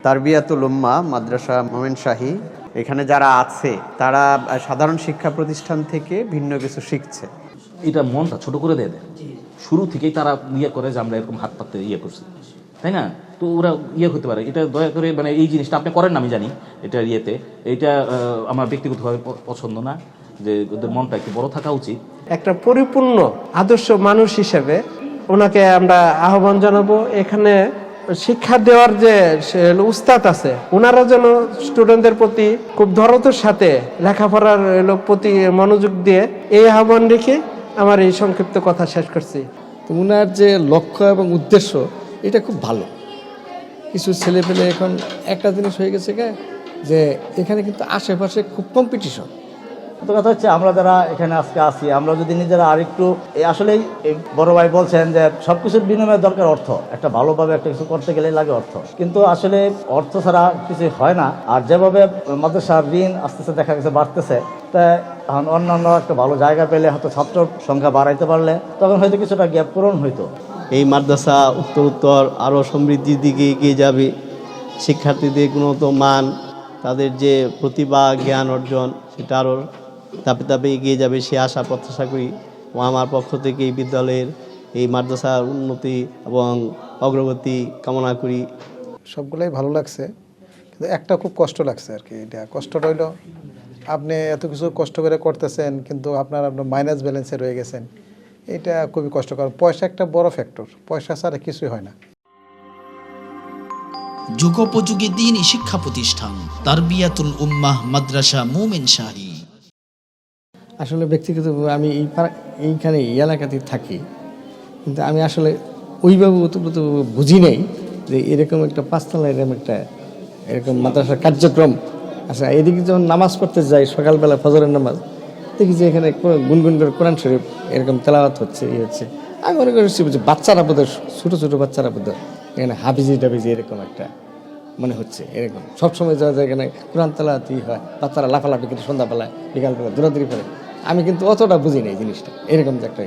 তারবিয়াতুল উম্মাহ মাদ্রাসা মোমেনশাহী এখানে যারা আছে তারা সাধারণ শিক্ষা প্রতিষ্ঠান থেকে ভিন্ন কিছু শিখছে। এটা মনটা ছোট করে দেয় শুরু থেকেই তারা করে যে আমরা এরকম হাত পাততে করছি, তাই না? তো ওরা হতে পারে। এটা দয়া করে মানে এই জিনিসটা আপনি করেন না আমি জানি, এটা এইটা আমার ব্যক্তিগতভাবে পছন্দ না, যে ওদের মনটা একটু বড় থাকা উচিত। একটা পরিপূর্ণ আদর্শ মানুষ হিসেবে ওনাকে আমরা আহ্বান জানাবো। এখানে শিক্ষা দেওয়ার যে উস্তাদ আছে, ওনারা যেন স্টুডেন্টদের প্রতি খুব ধরতের সাথে লেখাপড়ার প্রতি মনোযোগ দিয়ে, এই আহ্বান রেখে আমার এই সংক্ষিপ্ত কথা শেষ করছি। তো ওনার যে লক্ষ্য এবং উদ্দেশ্য এটা খুব ভালো। কিছু ছেলেপেলে এখন একটা জিনিস হয়ে গেছে যে এখানে কিন্তু আশেপাশে খুব কম্পিটিশন। তো কথা হচ্ছে আমরা যারা এখানে আজকে আসি, আমরা যদি নিজেরা আরেকটু আসলেই বড় ভাই বলছেন যে সবকিছুর বিনিময়ে দরকার অর্থ, একটা ভালোভাবে একটা কিছু করতে গেলে লাগে অর্থ, কিন্তু আসলে অর্থ ছাড়া কিছু হয় না। আর যেভাবে মাদ্রাসার ঋণ আস্তে আস্তে দেখা গেছে বাড়তেছে, তা এখন অন্যান্য একটা ভালো জায়গা পেলে হয়তো ছাত্র সংখ্যা বাড়াইতে পারলে তখন হয়তো কিছুটা গ্যাপ পূরণ হইতো। এই মাদ্রাসা উত্তরোত্তর আরও সমৃদ্ধির দিকে এগিয়ে যাবে। শিক্ষার্থীদের গুণগত মান, তাদের যে প্রতিভা জ্ঞান অর্জন, সেটা আরও ধাপে ধাপে এগিয়ে যাবে, সে আশা প্রত্যাশা করি। ও আমার পক্ষ থেকে এই বিদ্যালয়ের এই মাদ্রাসার উন্নতি এবং অগ্রগতি কামনা করি। সবগুলোই ভালো লাগছে, কিন্তু একটা খুব কষ্ট লাগছে আর কি। এটা কষ্টটা হইল, আপনি এত কিছু কষ্ট করে করতেছেন কিন্তু আপনার মাইনাস ব্যালেন্সে রয়ে গেছেন। এটা খুবই কষ্টকর। পয়সা একটা বড় ফ্যাক্টর, পয়সা ছাড়া কিছুই হয় না। যুগোপযোগী দ্বীনী শিক্ষা প্রতিষ্ঠান তারবিয়াতুল উম্মাহ মাদ্রাসা মোমেনশাহী। আসলে ব্যক্তিগতভাবে আমি এইখানে এই এলাকাতেই থাকি, কিন্তু আমি আসলে ওইভাবে ওতপ্রোতভাবে বুঝি নাই যে এরকম একটা পাঁচতলা এরকম মাদ্রাসার কার্যক্রম আছে। এদিকে যখন নামাজ পড়তে যাই সকালবেলা ফজরের নামাজ, দেখি যে এখানে গুনগুন করে কোরআন শরীফ এরকম তেলাওয়াত হচ্ছে, হচ্ছে। আমি মনে করছি যে বাচ্চারা বোধ, ছোটো ছোটো বাচ্চারা বোধ এখানে হাফিজি টাফিজি এরকম একটা মনে হচ্ছে। এরকম সবসময় যাওয়া যায় এখানে কোরআন তেলাওয়াতই হয়, বাচ্চারা লাফালাফি কিন্তু সন্ধ্যাবেলায় বিকালবেলা দৌড়াদৌড়ি করে। আমি কিন্তু অতটা বুঝি নাই জিনিসটা, এরকম যে একটা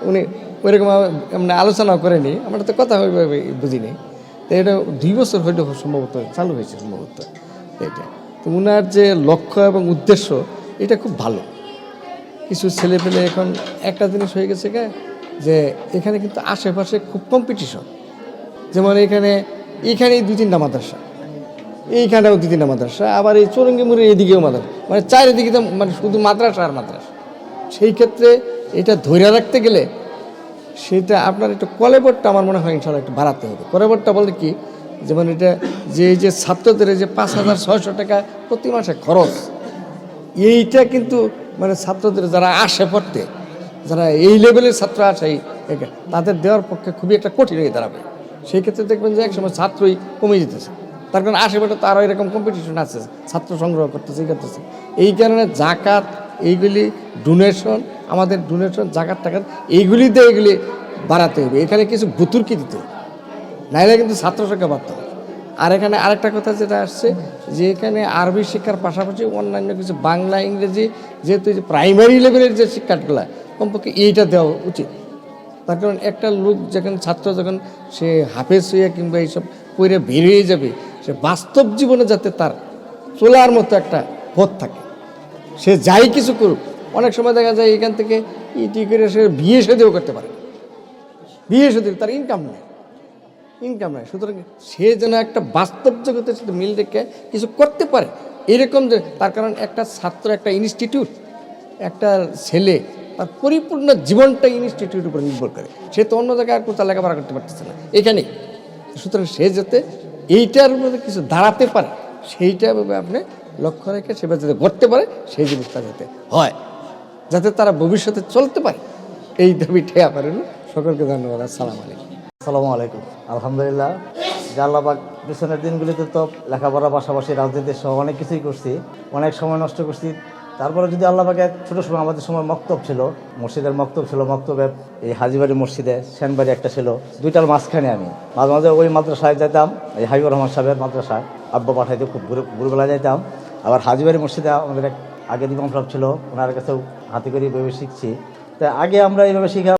উনি ওইরকম মানে আলোচনাও করেনি, আমরা তো কথা ওইভাবে বুঝি নেই। তো এটা 2 বছর হয়তো সম্ভবত চালু হয়েছে সম্ভবত এটা। তো ওনার যে লক্ষ্য এবং উদ্দেশ্য এটা খুব ভালো। কিছু ছেলেপেলে এখন একটা জিনিস হয়ে গেছে যে এখানে কিন্তু আশেপাশে খুব কম্পিটিশন। যেমন এখানেই 2-3টা মাদ্রাসা, এইখানেও 2-3টা মাদ্রাসা, আবার এই চৌরঙ্গিমুড়ির এদিকেও মাদ্রাসা, মানে চারিদিকে তো মানে শুধু মাদ্রাসা আর মাদ্রাসা। সেই ক্ষেত্রে এটা ধরে রাখতে গেলে সেটা আপনার একটু কলেবরটা আমার মনে হয় ইনশাল্লাহ একটু বাড়াতে হবে। কলেবরটা বলতে কি, যেমন এটা যে ছাত্রদের যে 5,600 টাকা প্রতি মাসে খরচ, এইটা কিন্তু মানে ছাত্রদের যারা আসে পড়তে, যারা এই লেভেলের ছাত্র আসে তাদের দেওয়ার পক্ষে খুবই একটা কঠিন হয়ে দাঁড়াবে। সেই ক্ষেত্রে দেখবেন যে একসময় ছাত্রই কমে যেতেছে, তার কারণ আশেপাশে তো আরও এরকম কম্পিটিশন আছে, ছাত্র সংগ্রহ করতেছে করতেছে। এই কারণে জাকাত, এইগুলি ডোনেশন, আমাদের ডোনেশন জাকাত টাকাত এইগুলি দিয়ে এগুলি বাড়াতে হবে। এখানে কিছু বুতুর্কি দিতে হবে, নাইলে কিন্তু ছাত্র সংখ্যা বাড়তে হবে। আর এখানে আরেকটা কথা যেটা আসছে, যে এখানে আরবি শিক্ষার পাশাপাশি অন্যান্য কিছু বাংলা ইংরেজি, যেহেতু যে প্রাইমারি লেভেলের যে শিক্ষাগুলা কমপক্ষে এইটা দেওয়া উচিত। তার কারণ একটা লোক ছাত্র যখন সে হাফেজ হইয়া কিংবা এইসব পড়ে বেরিয়ে যাবে, সে বাস্তব জীবনে যাতে তার চলার মতো একটা পথ থাকে, সে যাই কিছু করুক। অনেক সময় দেখা যায় এখান থেকে ইটি করে সে বিয়ে সাদিও করতে পারে, বিয়ে সাদি তার ইনকাম নেই। সুতরাং সে যেন একটা বাস্তব জগতের সাথে মিল রেখে কিছু করতে পারে, এরকম যে তার কারণ একটা ছাত্র, একটা ইনস্টিটিউট, একটা ছেলে তার পরিপূর্ণ জীবনটা ইনস্টিটিউটের উপর নির্ভর করে। সে তো অন্য জায়গায় আর কোথাও লেখাপড়া করতে পারতেছে না, এখানেই। সুতরাং সে যাতে এইটার মধ্যে কিছু দাঁড়াতে পারে, সেইটা আপনি লক্ষ্য রেখে সেটা যাতে করতে পারে, সেই জিনিসটা যাতে হয়, যাতে তারা ভবিষ্যতে চলতে পারে, এই দাবি ঠেয়া পারেন। সকলকে ধন্যবাদ। আসসালামু আলাইকুম। আসসালামু আলাইকুম। আলহামদুলিল্লাহ, আল্লাহবাক পিছনের দিনগুলিতে তো লেখাপড়ার পাশাপাশি রাজনীতি সহ অনেক কিছুই করছি, অনেক সময় নষ্ট করছি। তারপরে যদি আল্লাহবাকে ছোটো সময় আমাদের সময় মক্তব ছিল, মসজিদের মক্তব ছিল, মক্তবে এই হাজিবাড়ি মসজিদে সেনবাড়ি একটা ছিল, 2টার মাঝখানে আমি মাঝে মাঝে ওই মাদ্রাসায় যেতাম, এই হাবিবুর রহমান সাহেবের মাদ্রাসায় আব্বা পাঠাইতে খুব ভোরবেলা যেতাম। আবার হাজিবাড়ি মসজিদে আমাদের এক আগের ইমাম সাহেব ছিল, ওনার কাছেও হাতে করে এইভাবে শিখছি। তাই আগে আমরা এইভাবে শিখা